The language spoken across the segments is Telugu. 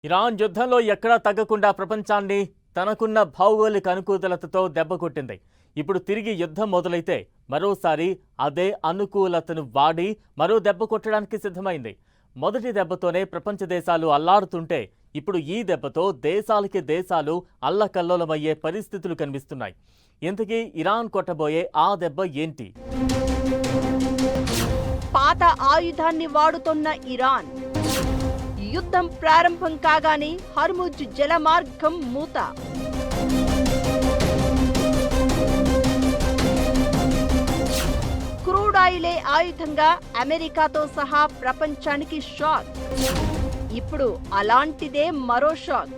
ఇరాన్ యుద్ధంలో ఎక్కడా తగ్గకుండా ప్రపంచాన్ని తనకున్న భౌగోళిక అనుకూలతతో దెబ్బకొట్టింది. ఇప్పుడు తిరిగి యుద్ధం మొదలైతే మరోసారి అదే అనుకూలతను వాడి మరో దెబ్బ కొట్టడానికి సిద్ధమైంది. మొదటి దెబ్బతోనే ప్రపంచ దేశాలు అల్లాడుతుంటే ఇప్పుడు ఈ దెబ్బతో దేశాలకి దేశాలు అల్లకల్లోలమయ్యే పరిస్థితులు కనిపిస్తున్నాయి. ఇంతకీ ఇరాన్ కొట్టబోయే ఆ దెబ్బ ఏంటి? పాత ఆయుధాన్ని వాడుతున్న ఇరాన్ యుద్ధం ప్రారంభం కాగానే హర్ముజ్ జలమార్గం మూత. క్రూడ్ ఆయిలే ఆయుధంగా అమెరికాతో సహా ప్రపంచానికి షాక్. ఇప్పుడు అలాంటిదే మరో షాక్.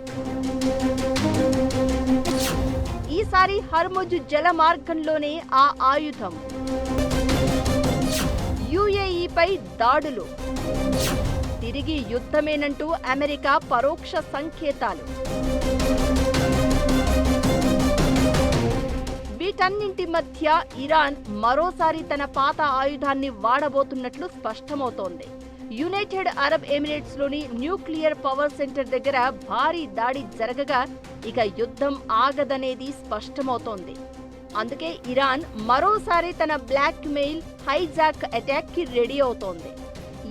ఈసారి హర్ముజ్ జలమార్గంలోనే ఆ ఆయుధం. యుఏఈపై దాడులు, తిరిగి యుద్ధమేనంటూ అమెరికా పరోక్ష సంకేతాలు. వీటన్నింటి మధ్య ఇరాన్ మరోసారి తన పాత ఆయుధాన్ని వాడబోతున్నట్లు స్పష్టమవుతోంది. యునైటెడ్ అరబ్ ఎమిరేట్స్ లోని న్యూక్లియర్ పవర్ సెంటర్ దగ్గర భారీ దాడి జరగగా ఇక యుద్ధం ఆగదనేది స్పష్టమవుతోంది. అందుకే ఇరాన్ మరోసారి తన బ్లాక్ మెయిల్ హైజాక్ అటాక్ కి రెడీ అవుతోంది.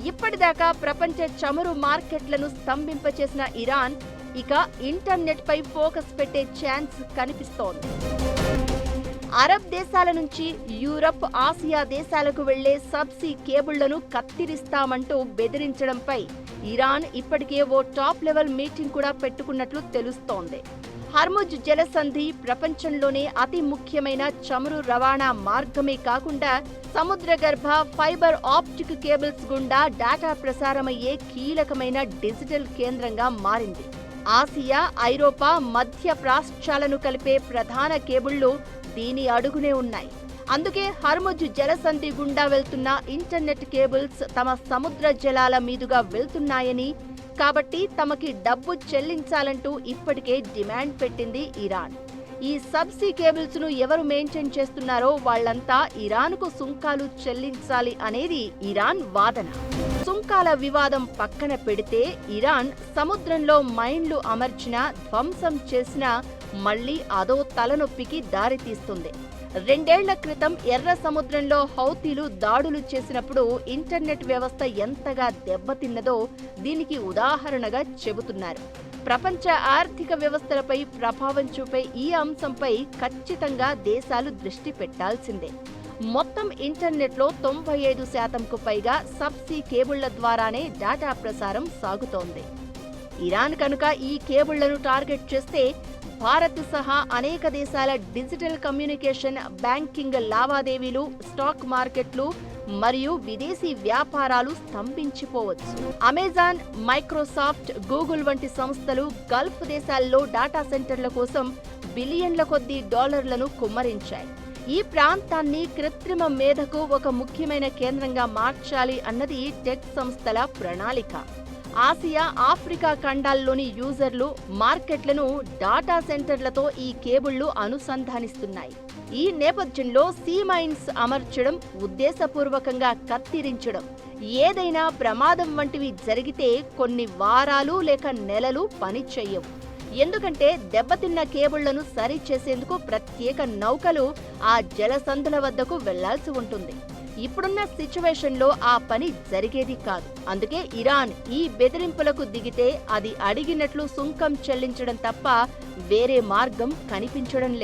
ఇప్పటిదాకా ప్రపంచ చమురు మార్కెట్లను స్తంభింపచేసిన ఇరాన్ ఇక ఇంటర్నెట్ పై ఫోకస్ పెట్టే ఛాన్స్ కనిపిస్తోంది. అరబ్ దేశాల నుంచి యూరప్, ఆసియా దేశాలకు వెళ్లే సబ్సీ కేబుళ్లను కత్తిరిస్తామంటూ బెదిరించడంపై ఇరాన్ ఇప్పటికే ఓ టాప్ లెవెల్ మీటింగ్ కూడా పెట్టుకున్నట్లు తెలుస్తోంది. హర్ముజ్ జలసంధి ప్రపంచంలోనే అతి ముఖ్యమైన చమురు రవాణా మార్గమే కాకుండా సముద్రగర్భ ఫైబర్ ఆప్టిక్ కేబుల్స్ గుండా డేటా ప్రసారమయ్యే కీలకమైన డిజిటల్ కేంద్రంగా మారింది. ఆసియా, ఐరోపా, మధ్య ప్రాచ్యాలను కలిపే ప్రధాన కేబుళ్లు దీని అడుగునే ఉన్నాయి. అందుకే హర్ముజ్ జలసంధి గుండా వెళ్తున్న ఇంటర్నెట్ కేబుల్స్ తమ సముద్ర జలాల మీదుగా వెళ్తున్నాయని, కాబట్టి తమకి డబ్బు చెల్లించాలంటూ ఇప్పటికే డిమాండ్ పెట్టింది ఇరాన్. ఈ సబ్సీ కేబుల్స్ ను ఎవరు మెయింటైన్ చేస్తున్నారో వాళ్లంతా ఇరాన్కు సుంకాలు చెల్లించాలి అనేది ఇరాన్ వాదన. సుంకాల వివాదం పక్కన పెడితే ఇరాన్ సముద్రంలో మైన్లు అమర్చినా, ధ్వంసం చేసినా మళ్లీ అదో తలనొప్పికి దారితీస్తుంది. 2 ఏళ్ల క్రితం ఎర్ర సముద్రంలో హౌతీలు దాడులు చేసినప్పుడు ఇంటర్నెట్ వ్యవస్థ ఎంతగా దెబ్బతిన్నదో దీనికి ఉదాహరణగా చెబుతున్నారు. ప్రపంచ ఆర్థిక వ్యవస్థలపై ప్రభావం చూపే ఈ అంశంపై ఖచ్చితంగా దేశాలు దృష్టి పెట్టాల్సిందే. మొత్తం ఇంటర్నెట్లో 95% పైగా సబ్సీ కేబుళ్ల ద్వారానే డేటా ప్రసారం సాగుతోంది. ఇరాన్ కనుక ఈ కేబుళ్లను టార్గెట్ చేస్తే భారత్ సహా అనేక దేశాల డిజిటల్ కమ్యూనికేషన్, బ్యాంకింగ్ లావాదేవీలు, స్టాక్ మార్కెట్లు మరియు విదేశీ వ్యాపారాలు స్తంభించిపోవచ్చు. అమెజాన్, మైక్రోసాఫ్ట్, గూగుల్ వంటి సంస్థలు గల్ఫ్ దేశాల్లో డేటా సెంటర్ల కోసం బిలియన్ల కొద్దీ డాలర్లను కుమ్మరించాయి. ఈ ప్రాంతాన్ని కృత్రిమ మేధకు ఒక ముఖ్యమైన కేంద్రంగా మార్చాలి అన్నది టెక్ సంస్థల ప్రణాళిక. ఆసియా, ఆఫ్రికా ఖండాల్లోని యూజర్లు, మార్కెట్లను డేటా సెంటర్లతో ఈ కేబుళ్లు అనుసంధానిస్తున్నాయి. ఈ నేపథ్యంలో సీ మైన్స్ అమర్చడం, ఉద్దేశపూర్వకంగా కత్తిరించడం, ఏదైనా ప్రమాదం వంటివి జరిగితే కొన్ని వారాలు లేక నెలలు పనిచేయవు. ఎందుకంటే దెబ్బతిన్న కేబుళ్లను సరిచేసేందుకు ప్రత్యేక నౌకలు ఆ జలసంధుల వద్దకు వెళ్లాల్సి ఉంటుంది. ఇప్పుడున్న సిచ్యువేషన్లో ఆ పని జరిగేది కాదు. అందుకే ఇరాన్ ఈ బెదిరింపులకు దిగితే అది అడిగినట్లు సుంకం చెల్లించడం తప్ప వేరే మార్గం కనిపించడం లేదు.